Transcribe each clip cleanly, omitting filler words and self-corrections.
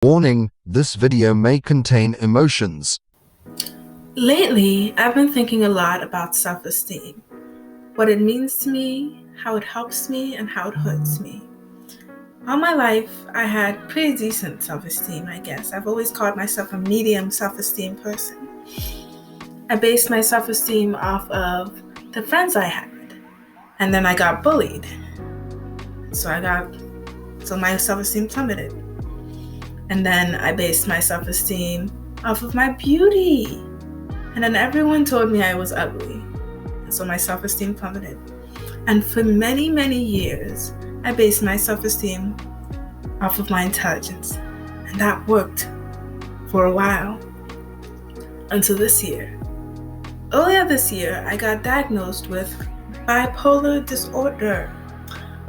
Warning, this video may contain emotions. Lately, I've been thinking a lot about self-esteem, what it means to me, how it helps me, and how it hurts me. All my life, I had pretty decent self-esteem, I guess. I've always called myself a medium self-esteem person. I based my self-esteem off of the friends I had, and then I got bullied. So my self-esteem plummeted. And then I based my self-esteem off of my beauty. And then everyone told me I was ugly. And so my self-esteem plummeted. And for many, many years, I based my self-esteem off of my intelligence. And that worked for a while. Until this year. Earlier this year, I got diagnosed with bipolar disorder,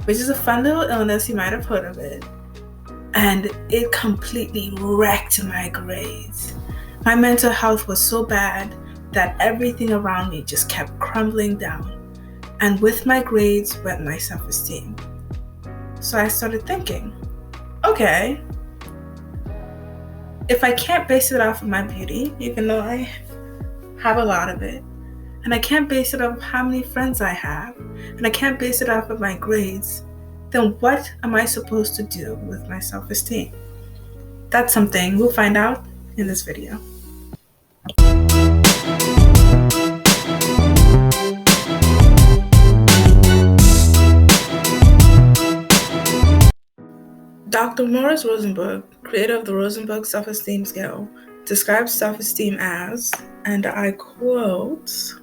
which is a fun little illness, you might have heard of it. And it completely wrecked my grades. My mental health was so bad that everything around me just kept crumbling down. And with my grades went my self-esteem. So I started thinking, okay, if I can't base it off of my beauty, even though I have a lot of it, and I can't base it off of how many friends I have, and I can't base it off of my grades, then what am I supposed to do with my self-esteem? That's something we'll find out in this video. Dr. Morris Rosenberg, creator of the Rosenberg Self-Esteem Scale, describes self-esteem as, and I quote,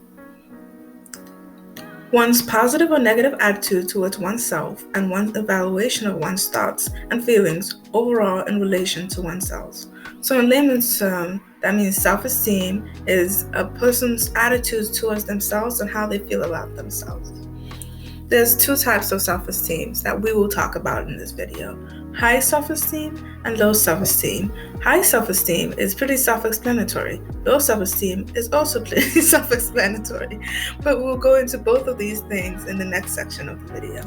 one's positive or negative attitude towards oneself and one's evaluation of one's thoughts and feelings overall in relation to oneself. So in layman's terms, that means self-esteem is a person's attitudes towards themselves and how they feel about themselves. There's two types of self-esteem that we will talk about in this video: high self-esteem and low self-esteem. High self-esteem is pretty self-explanatory. Low self-esteem is also pretty self-explanatory. But we'll go into both of these things in the next section of the video.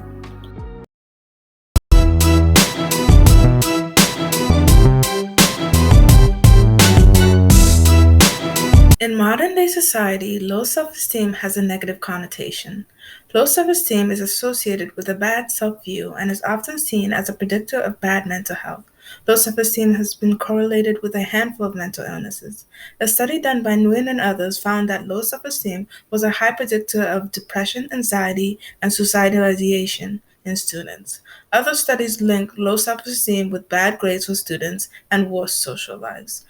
In modern-day society, low self-esteem has a negative connotation. Low self-esteem is associated with a bad self-view and is often seen as a predictor of bad mental health. Low self-esteem has been correlated with a handful of mental illnesses. A study done by Nguyen and others found that low self-esteem was a high predictor of depression, anxiety, and suicidal ideation in students. Other studies link low self-esteem with bad grades for students and worse social lives.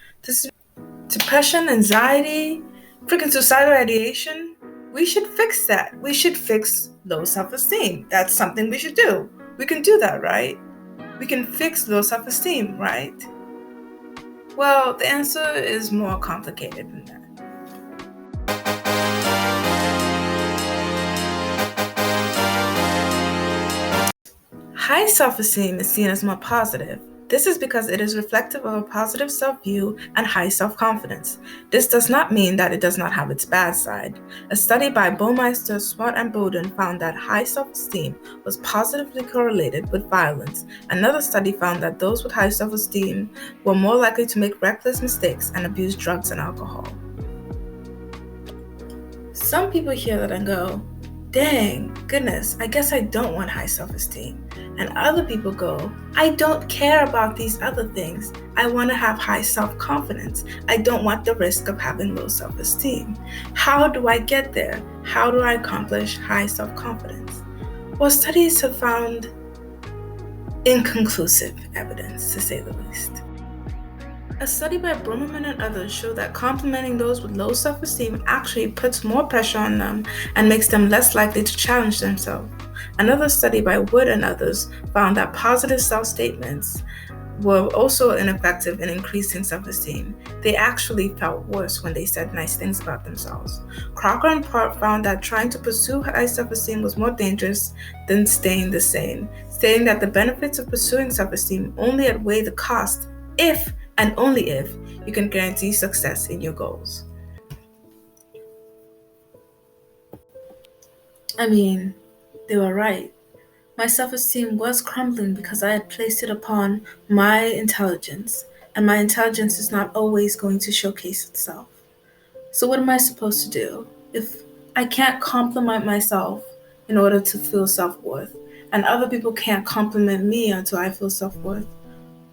Depression, anxiety, freaking suicidal ideation. We should fix that. We should fix low self-esteem. That's something we should do. We can do that, right? We can fix low self-esteem, right? Well, the answer is more complicated than that. High self-esteem is seen as more positive. This is because it is reflective of a positive self-view and high self-confidence. This does not mean that it does not have its bad side. A study by Baumeister, Smart, and Bowden found that high self-esteem was positively correlated with violence. Another study found that those with high self-esteem were more likely to make reckless mistakes and abuse drugs and alcohol. Some people hear that and go, dang, goodness, I guess I don't want high self-esteem. And other people go, I don't care about these other things. I want to have high self-confidence. I don't want the risk of having low self-esteem. How do I get there? How do I accomplish high self-confidence? Well, studies have found inconclusive evidence, to say the least. A study by Brummerman and others showed that complimenting those with low self-esteem actually puts more pressure on them and makes them less likely to challenge themselves. Another study by Wood and others found that positive self-statements were also ineffective in increasing self-esteem. They actually felt worse when they said nice things about themselves. Crocker and Park found that trying to pursue high self-esteem was more dangerous than staying the same, stating that the benefits of pursuing self-esteem only outweigh the cost if and only if you can guarantee success in your goals. I mean, they were right. My self-esteem was crumbling because I had placed it upon my intelligence and my intelligence is not always going to showcase itself. So, what am I supposed to do if I can't compliment myself in order to feel self worth, and other people can't compliment me until I feel self worth?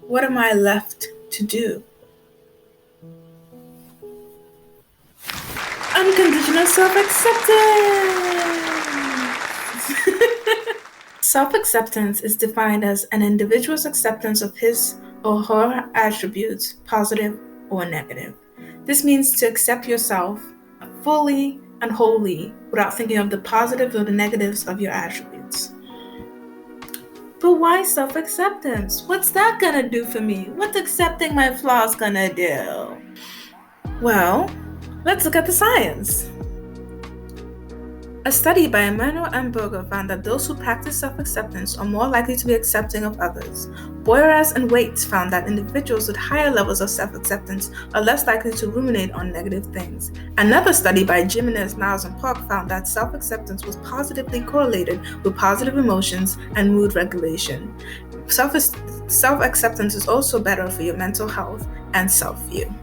What am I left to do? Unconditional self acceptance! Self acceptance is defined as an individual's acceptance of his or her attributes, positive or negative. This means to accept yourself fully and wholly without thinking of the positives or the negatives of your attributes. But why self acceptance? What's that gonna do for me? What's accepting my flaws gonna do? Well, let's look at the science. A study by Emmanuel M. Berger found that those who practice self-acceptance are more likely to be accepting of others. Boyras and Waits found that individuals with higher levels of self-acceptance are less likely to ruminate on negative things. Another study by Jimenez, Niles, and Park found that self-acceptance was positively correlated with positive emotions and mood regulation. Self-acceptance is also better for your mental health and self-view.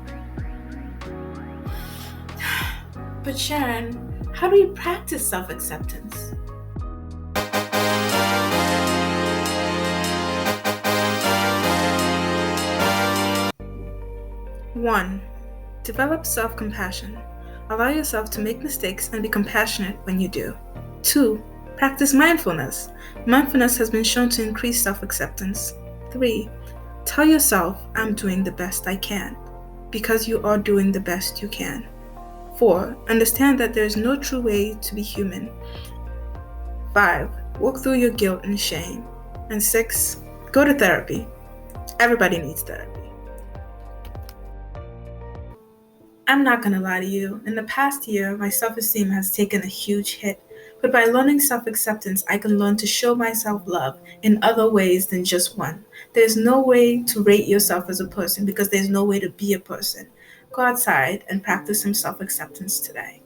But Sharon, how do you practice self-acceptance? One, develop self-compassion. Allow yourself to make mistakes and be compassionate when you do. 2, practice mindfulness. Mindfulness has been shown to increase self-acceptance. 3, tell yourself, I'm doing the best I can, because you are doing the best you can. 4, understand that there is no true way to be human. 5, walk through your guilt and shame. And 6, go to therapy. Everybody needs therapy. I'm not gonna lie to you, in the past year, my self-esteem has taken a huge hit. But by learning self-acceptance, I can learn to show myself love in other ways than just one. There's no way to rate yourself as a person because there's no way to be a person. Go outside and practice some self-acceptance today.